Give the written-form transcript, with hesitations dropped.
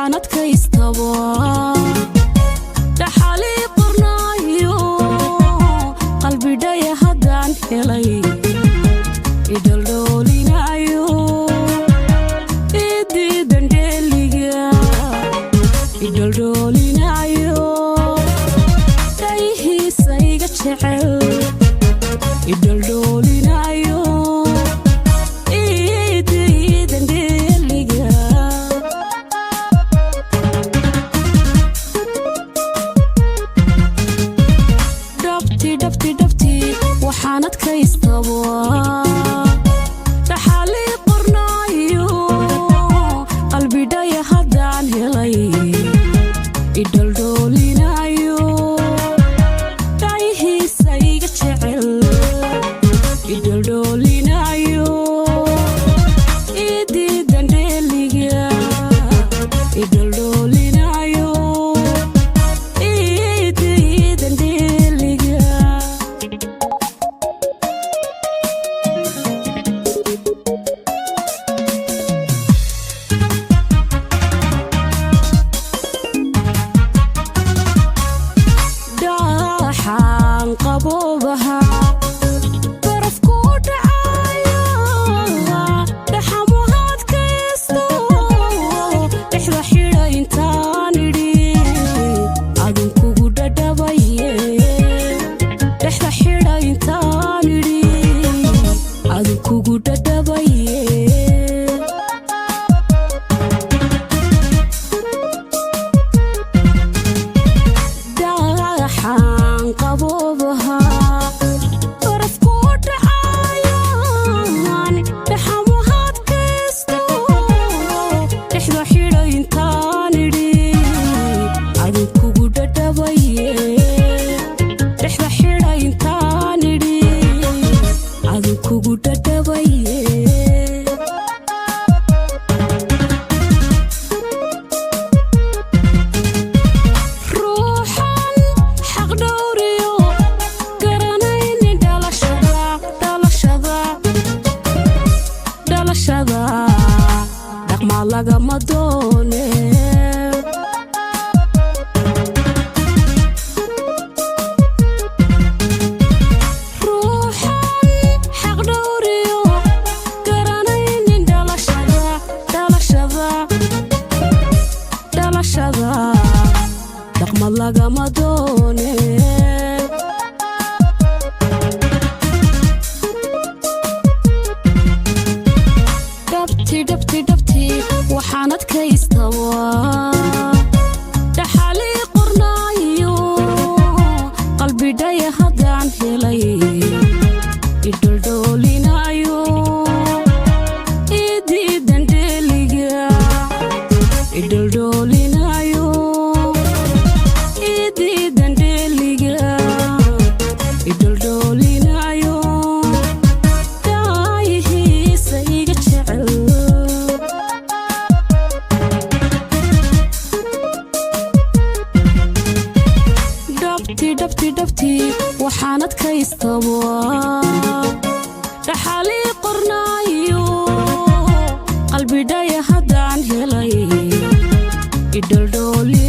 waxaanad ka istaba dhaxali qornaayo qalbidhaya haddaan helay idaldhoolinayo idiidan dheeliga idaldhoolinayo dayhiisa iga jecel idaldhoolinayo waxaanad ka istaba dhaxali qornaayo qalbidhaya haddaan helay idaldhoolinayo dayhiisa iga jecel idaldhoolinayo idiidan dheeliga idaldhoolinayo idiidan dheeliga qaboobaha barafku dhacayo dhaxamuhaad kaysto dhexda xidha intaan idhi adinkugu dhadhabaye dhexda xidha intaan idhi adinkugu dhadhabaye qaboobaha barafku dhacayo dhaxamuhaad kaysto dhexda xidha intaan idhi adinkugu dhadhabaye dhexda xidha intaan idhi adinkugu dhadhabaye dhaqma lagama doone ruuxan xaq dhowriyo garanaynin dhalashada dhaqma lagama doone dhabti waxaanad ka istaba dhaxali qornaayo qalbidhaya haddaan helay idaldhoolinayo idiidan dheeliga idaldhoolinayo idiidan dheeliga idaldhoolinayo dayhiisa iga jecel dhabti waxaanad ka istaba dhaxali qornaayo qalbidhaya haddaan helay idaldhooli